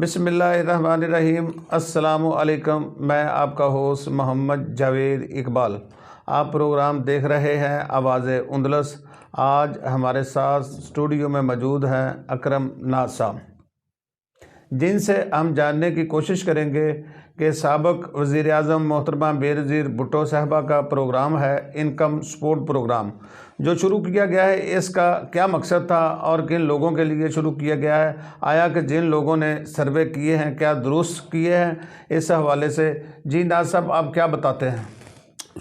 بسم اللہ الرحمن الرحیم۔ السلام علیکم، میں آپ کا ہوسٹ محمد جاوید اقبال۔ آپ پروگرام دیکھ رہے ہیں آواز اندلس۔ آج ہمارے ساتھ اسٹوڈیو میں موجود ہیں اکرم ناز صاحب، جن سے ہم جاننے کی کوشش کریں گے کہ سابق وزیر اعظم محترمہ بینظیر بھٹو صاحبہ کا پروگرام ہے انکم سپورٹ پروگرام، جو شروع کیا گیا ہے، اس کا کیا مقصد تھا اور کن لوگوں کے لیے شروع کیا گیا ہے، آیا کہ جن لوگوں نے سروے کیے ہیں کیا درست کیے ہیں، اس حوالے سے جی ناز صاحب آپ کیا بتاتے ہیں؟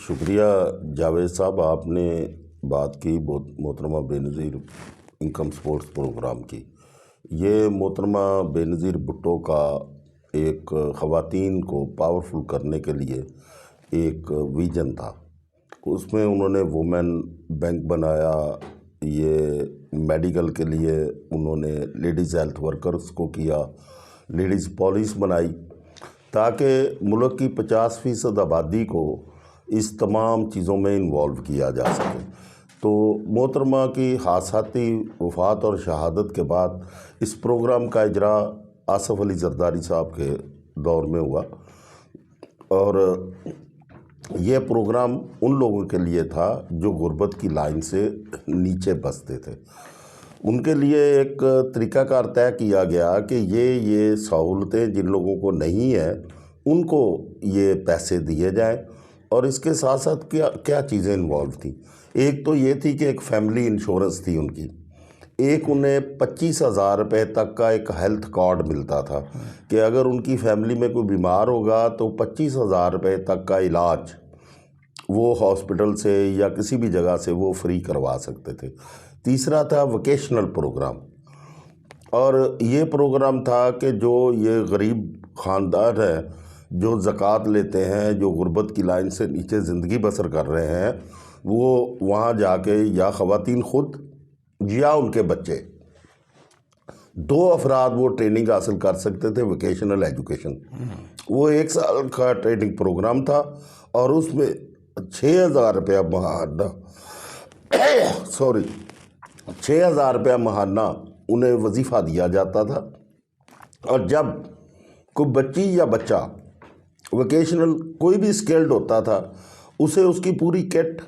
شکریہ جاوید صاحب، آپ نے بات کی محترمہ بینظیر انکم سپورٹس پروگرام کی۔ یہ محترمہ بینظیر بھٹو کا ایک خواتین کو پاورفل کرنے کے لیے ایک ویژن تھا۔ اس میں انہوں نے وومن بینک بنایا، یہ میڈیکل کے لیے انہوں نے لیڈیز ہیلتھ ورکرز کو کیا، لیڈیز پولیس بنائی، تاکہ ملک کی 50% آبادی کو اس تمام چیزوں میں انوالو کیا جا سکے۔ تو محترمہ کی حادثاتی وفات اور شہادت کے بعد اس پروگرام کا اجرا آصف علی زرداری صاحب کے دور میں ہوا، اور یہ پروگرام ان لوگوں کے لیے تھا جو غربت کی لائن سے نیچے بستے تھے۔ ان کے لیے ایک طریقہ کار طے کیا گیا کہ یہ سہولتیں جن لوگوں کو نہیں ہیں ان کو یہ پیسے دیے جائیں، اور اس کے ساتھ ساتھ کیا چیزیں انوالو تھیں۔ ایک تو یہ تھی کہ ایک فیملی انشورنس تھی ان کی، ایک انہیں 25,000 روپے تک کا ایک ہیلتھ کارڈ ملتا تھا کہ اگر ان کی فیملی میں کوئی بیمار ہوگا تو 25,000 روپے تک کا علاج وہ ہاسپٹل سے یا کسی بھی جگہ سے وہ فری کروا سکتے تھے۔ تیسرا تھا ووکیشنل پروگرام، اور یہ پروگرام تھا کہ جو یہ غریب خاندان ہے، جو زکوٰۃ لیتے ہیں، جو غربت کی لائن سے نیچے زندگی بسر کر رہے ہیں، وہ وہاں جا کے یا خواتین خود یا ان کے بچے، 2 افراد وہ ٹریننگ حاصل کر سکتے تھے، ووکیشنل ایجوکیشن۔ وہ 1 سال کا ٹریننگ پروگرام تھا، اور اس میں 6,000 روپیہ ماہانہ 6,000 روپیہ ماہانہ انہیں وظیفہ دیا جاتا تھا، اور جب کوئی بچی یا بچہ ووکیشنل کوئی بھی اسکلڈ ہوتا تھا، اسے اس کی پوری کٹ،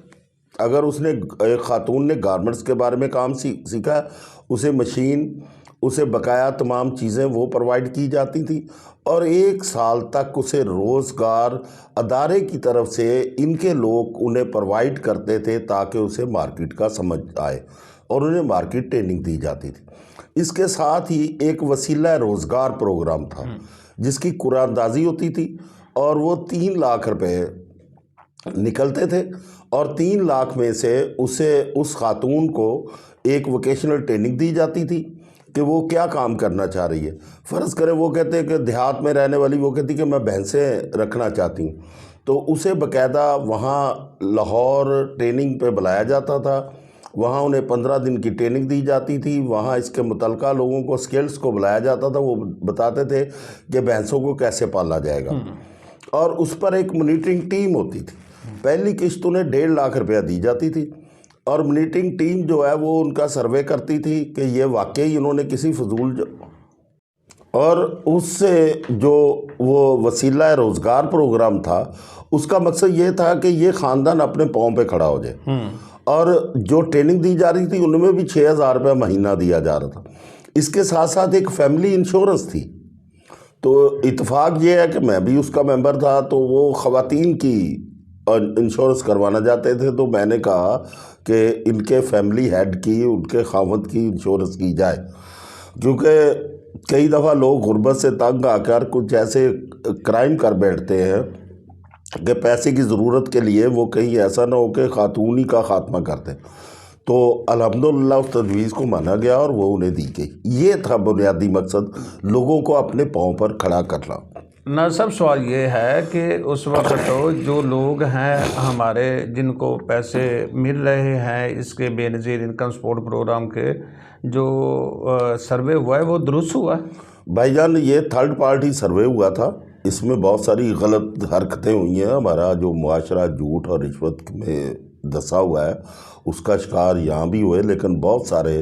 اگر اس نے ایک خاتون نے گارمنٹس کے بارے میں کام سیکھا، اسے مشین، اسے بقایا تمام چیزیں وہ پرووائڈ کی جاتی تھی، اور 1 سال تک اسے روزگار ادارے کی طرف سے ان کے لوگ انہیں پرووائڈ کرتے تھے تاکہ اسے مارکیٹ کا سمجھ آئے، اور انہیں مارکیٹ ٹریننگ دی جاتی تھی۔ اس کے ساتھ ہی ایک وسیلہ روزگار پروگرام تھا جس کی قرعہ اندازی ہوتی تھی، اور وہ 3 لاکھ روپے نکلتے تھے، اور 3 لاکھ میں سے اس خاتون کو ایک ووکیشنل ٹریننگ دی جاتی تھی کہ وہ کیا کام کرنا چاہ رہی ہے۔ فرض کریں وہ کہتے ہیں کہ دیہات میں رہنے والی وہ کہتی کہ میں بھینسیں رکھنا چاہتی ہوں، تو اسے باقاعدہ وہاں لاہور ٹریننگ پہ بلایا جاتا تھا، وہاں انہیں 15 دن کی ٹریننگ دی جاتی تھی، وہاں اس کے متعلقہ لوگوں کو اسکلز کو بلایا جاتا تھا، وہ بتاتے تھے کہ بھینسوں کو کیسے پالا جائے گا، اور اس پر ایک مانیٹرنگ ٹیم ہوتی تھی۔ پہلی قسط انہیں 1.5 لاکھ روپیہ دی جاتی تھی، اور مانیٹرنگ ٹیم جو ہے وہ ان کا سروے کرتی تھی کہ یہ واقعی انہوں نے کسی فضول اور اس سے جو وہ وسیلہ روزگار پروگرام تھا، اس کا مقصد یہ تھا کہ یہ خاندان اپنے پاؤں پہ کھڑا ہو جائے، اور جو ٹریننگ دی جا رہی تھی ان میں بھی 6,000 روپیہ مہینہ دیا جا رہا تھا۔ اس کے ساتھ ساتھ ایک فیملی انشورنس تھی، تو اتفاق یہ ہے کہ میں بھی اس کا ممبر تھا، تو وہ خواتین کی انشورنس کروانا چاہتے تھے، تو میں نے کہا کہ ان کے فیملی ہیڈ کی، ان کے خاوند کی انشورنس کی جائے، کیونکہ کئی دفعہ لوگ غربت سے تنگ آ کر کچھ ایسے کرائم کر بیٹھتے ہیں کہ پیسے کی ضرورت کے لیے وہ کہیں ایسا نہ ہو کہ خاتون ہی کا خاتمہ کر دیں۔ تو الحمدللہ اس تجویز کو مانا گیا اور وہ انہیں دی گئی۔ یہ تھا بنیادی مقصد، لوگوں کو اپنے پاؤں پر کھڑا کرنا۔ ناز صاحب، سوال یہ ہے کہ اس وقت جو لوگ ہیں ہمارے جن کو پیسے مل رہے ہیں اس کے بینظیر انکم سپورٹ پروگرام کے، جو سروے ہوا ہے وہ درست ہوا ہے؟ بھائی جان، یہ 3rd پارٹی سروے ہوا تھا، اس میں بہت ساری غلط حرکتیں ہوئی ہیں، ہمارا جو معاشرہ جھوٹ اور رشوت میں دسا ہوا ہے اس کا شکار یہاں بھی ہوئے، لیکن بہت سارے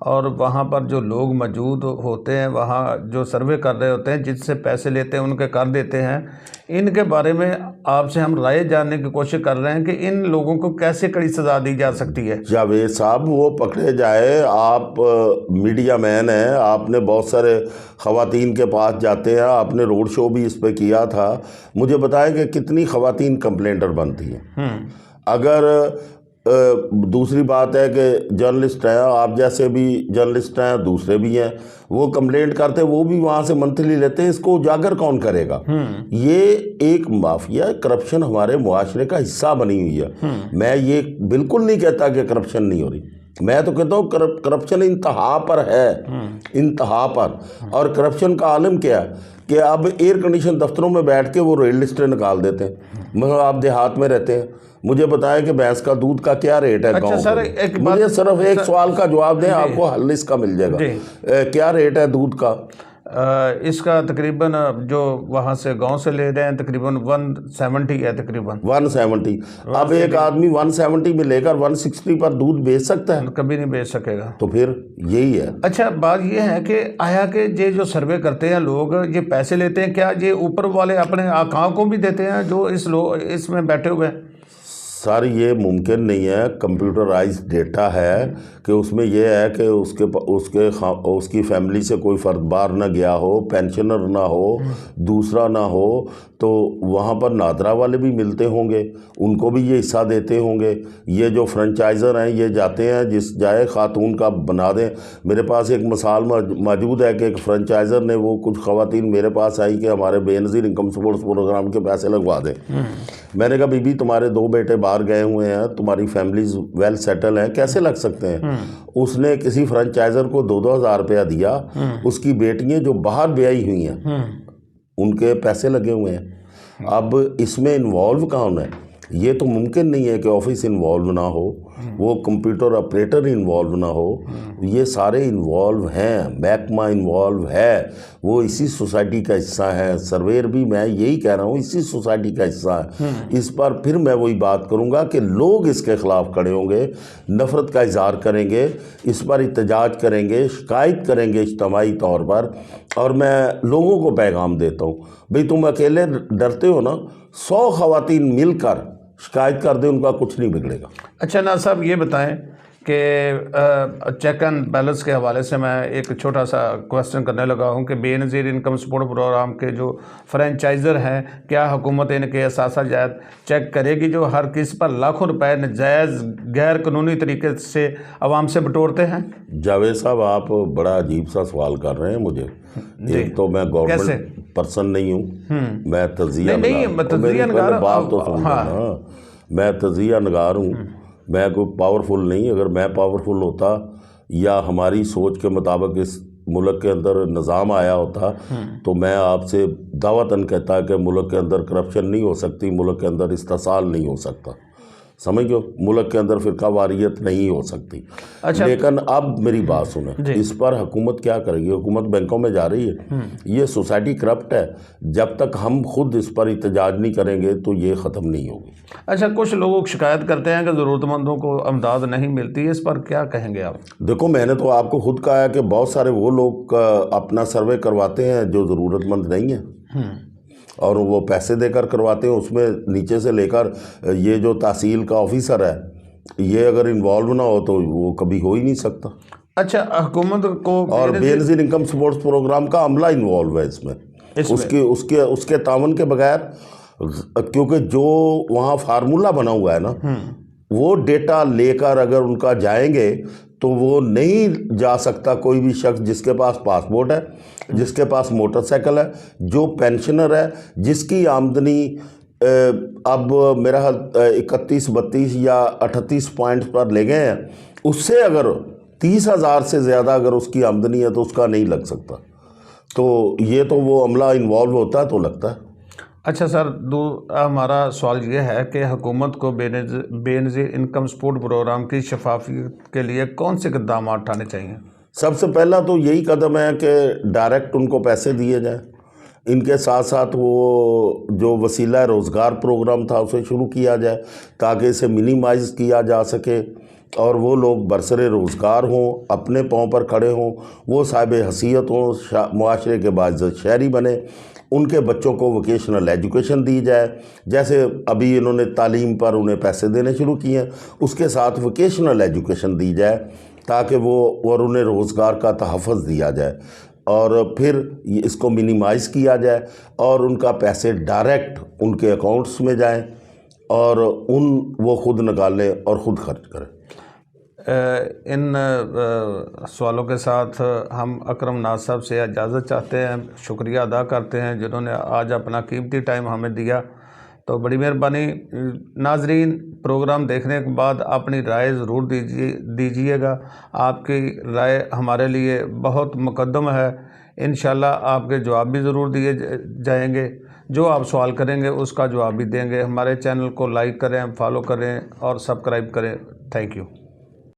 اور وہاں پر جو لوگ موجود ہوتے ہیں، وہاں جو سروے کر رہے ہوتے ہیں، جس سے پیسے لیتے ہیں ان کے کر دیتے ہیں، ان کے بارے میں آپ سے ہم رائے جاننے کی کوشش کر رہے ہیں کہ ان لوگوں کو کیسے کڑی سزا دی جا سکتی ہے؟ جاوید صاحب وہ پکڑے جائے، آپ میڈیا مین ہیں، آپ نے بہت سارے خواتین کے پاس جاتے ہیں، آپ نے روڈ شو بھی اس پہ کیا تھا، مجھے بتائیں کہ کتنی خواتین کمپلینٹر بنتی ہیں؟ اگر دوسری بات ہے کہ جرنلسٹ ہیں، آپ جیسے بھی جرنلسٹ ہیں، دوسرے بھی ہیں، وہ کمپلینٹ کرتے وہ بھی وہاں سے منتھلی لیتے ہیں، اس کو اجاگر کون کرے گا؟ یہ ایک مافیا کرپشن ہمارے معاشرے کا حصہ بنی ہوئی ہے۔ میں یہ بالکل نہیں کہتا کہ کرپشن نہیں ہو رہی، میں تو کہتا ہوں کرپشن انتہا پر ہے، انتہا پر۔ اور کرپشن کا عالم کیا ہے کہ اب ایئر کنڈیشن دفتروں میں بیٹھ کے وہ ریل لسٹیں نکال دیتے ہیں۔ مگر آپ دیہات میں رہتے ہیں، مجھے بتائیں کہ بھینس کا دودھ کا کیا ریٹ ہے گاؤں میں؟ مجھے صرف ایک سوال کا جواب دیں، آپ کو حل اس کا مل جائے گا۔ کیا ریٹ ہے دودھ کا؟ اس کا تقریباً جو وہاں سے گاؤں سے لے رہے ہیں تقریباً 170 ہے، تقریباً 170۔ اب ایک آدمی 170 میں لے کر 160 پر دودھ بیچ سکتا ہے؟ کبھی نہیں بیچ سکے گا۔ تو پھر یہی ہے۔ اچھا، بات یہ ہے کہ آیا کہ یہ جو سروے کرتے ہیں لوگ، یہ پیسے لیتے ہیں، کیا یہ اوپر والے اپنے آقاؤں کو بھی دیتے ہیں جو اس میں بیٹھے ہوئے ہیں؟ سر یہ ممکن نہیں ہے، کمپیوٹرائز ڈیٹا ہے کہ اس میں یہ ہے کہ اس کی فیملی سے کوئی فرد بار نہ گیا ہو، پینشنر نہ ہو، دوسرا نہ ہو، تو وہاں پر نادرا والے بھی ملتے ہوں گے، ان کو بھی یہ حصہ دیتے ہوں گے۔ یہ جو فرنچائزر ہیں یہ جاتے ہیں جس جائے خاتون کا بنا دیں۔ میرے پاس ایک مثال موجود ہے کہ ایک فرنچائزر نے، وہ کچھ خواتین میرے پاس آئی کہ ہمارے بے نظیر انکم سپورٹس پروگرام کے پیسے لگوا دیں۔ میں نے کہا بی بی تمہارے 2 بیٹے باہر گئے ہوئے ہیں، تمہاری فیملیز ویل سیٹل ہیں، کیسے لگ سکتے ہیں؟ اس نے کسی فرنچائزر کو 2,000 روپیہ دیا، اس کی بیٹیاں جو باہر بیائی ہوئی ہیں ان کے پیسے لگے ہوئے ہیں۔ اب اس میں انوالو کون ہے؟ یہ تو ممکن نہیں ہے کہ آفس انوالو نہ ہو، وہ کمپیوٹر آپریٹر انوالو نہ ہو، یہ سارے انوالو ہیں، محکمہ انوالو ہے، وہ اسی سوسائٹی کا حصہ ہے، سرویر بھی میں یہی کہہ رہا ہوں اسی سوسائٹی کا حصہ ہے۔ اس پر پھر میں وہی بات کروں گا کہ لوگ اس کے خلاف کھڑے ہوں گے، نفرت کا اظہار کریں گے، اس پر احتجاج کریں گے، شکایت کریں گے اجتماعی طور پر۔ اور میں لوگوں کو پیغام دیتا ہوں، بھئی تم اکیلے ڈرتے ہو نا، 100 خواتین مل کر شکایت کر دیں، ان کا کچھ نہیں بگڑے گا۔ اچھا ناز صاحب، یہ بتائیں کہ چیک اینڈ بیلنس کے حوالے سے میں ایک چھوٹا سا کویسچن کرنے لگا ہوں کہ بے نظیر انکم سپورٹ پروگرام کے جو فرنچائزر ہیں، کیا حکومت ان کے اثاثہ جات چیک کرے گی جو ہر کس پر لاکھوں روپے نجائز غیر قانونی طریقے سے عوام سے بٹورتے ہیں؟ جاوید صاحب آپ بڑا عجیب سا سوال کر رہے ہیں مجھے۔ ایک تو میں گورنمنٹ پرسن نہیں ہوں، میں تجزیہ نگار، بات تو سمجھا نا، میں تجزیہ نگار ہوں، میں کوئی پاورفل نہیں۔ اگر میں پاورفل ہوتا یا ہماری سوچ کے مطابق اس ملک کے اندر نظام آیا ہوتا تو میں آپ سے دعوتاً کہتا کہ ملک کے اندر کرپشن نہیں ہو سکتی، ملک کے اندر استحصال نہیں ہو سکتا، سمجھ گئے، ملک کے اندر فرقہ واریت نہیں ہو سکتی۔ لیکن اب میری بات سنیں، اس پر حکومت کیا کرے گی؟ حکومت بینکوں میں جا رہی ہے، یہ سوسائٹی کرپٹ ہے، جب تک ہم خود اس پر احتجاج نہیں کریں گے تو یہ ختم نہیں ہوگی۔ اچھا، کچھ لوگ شکایت کرتے ہیں کہ ضرورت مندوں کو امداد نہیں ملتی، اس پر کیا کہیں گے آپ؟ دیکھو، میں نے تو آپ کو خود کہا ہے کہ بہت سارے وہ لوگ اپنا سروے کرواتے ہیں جو ضرورت مند نہیں ہیں، اور وہ پیسے دے کر کرواتے ہیں، اس میں نیچے سے لے کر یہ جو تحصیل کا آفیسر ہے، یہ اگر انوالو نہ ہو تو وہ کبھی ہو ہی نہیں سکتا۔ اچھا، حکومت کو اور بے نظیر انکم سپورٹس پروگرام کا عملہ انوالو ہے اس میں، اس کے تعاون کے بغیر، کیونکہ جو وہاں فارمولہ بنا ہوا ہے نا، وہ ڈیٹا لے کر اگر ان کا جائیں گے تو وہ نہیں جا سکتا کوئی بھی شخص جس کے پاس پاسپورٹ ہے، جس کے پاس موٹر سائیکل ہے، جو پینشنر ہے، جس کی آمدنی اب میرا 31 32 یا 38 پوائنٹ پر لے گئے ہیں، اس سے اگر 30,000 سے زیادہ اگر اس کی آمدنی ہے تو اس کا نہیں لگ سکتا۔ تو یہ تو وہ عملہ انوالو ہوتا ہے تو لگتا ہے۔ اچھا سر، ہمارا سوال یہ ہے کہ حکومت کو بے نظیر انکم سپورٹ پروگرام کی شفافیت کے لیے کون سے اقدامات اٹھانے چاہیے؟ سب سے پہلا تو یہی قدم ہے کہ ڈائریکٹ ان کو پیسے دیے جائیں، ان کے ساتھ ساتھ وہ جو وسیلہ روزگار پروگرام تھا اسے شروع کیا جائے تاکہ اسے منیمائز کیا جا سکے، اور وہ لوگ برسر روزگار ہوں، اپنے پاؤں پر کھڑے ہوں، وہ صاحب حیثیت ہوں، معاشرے کے باعزت شہری بنے، ان کے بچوں کو ووکیشنل ایجوکیشن دی جائے. جیسے ابھی انہوں نے تعلیم پر انہیں پیسے دینے شروع کیے ہیں، اس کے ساتھ ووکیشنل ایجوکیشن دی جائے تاکہ وہ اور انہیں روزگار کا تحفظ دیا جائے، اور پھر اس کو منیمائز کیا جائے اور ان کا پیسے ڈائریکٹ ان کے اکاؤنٹس میں جائیں اور وہ خود نکالیں اور خود خرچ کریں. ان سوالوں کے ساتھ ہم اکرم ناز صاحب سے اجازت چاہتے ہیں. شکریہ ادا کرتے ہیں جنہوں نے آج اپنا قیمتی ٹائم ہمیں دیا. تو بڑی مہربانی. ناظرین، پروگرام دیکھنے کے بعد اپنی رائے ضرور دیجیے گا. آپ کی رائے ہمارے لیے بہت مقدم ہے. انشاءاللہ آپ کے جواب بھی ضرور دیے جائیں گے. جو آپ سوال کریں گے اس کا جواب بھی دیں گے. ہمارے چینل کو لائک کریں، فالو کریں اور سبسکرائب کریں. Thank you.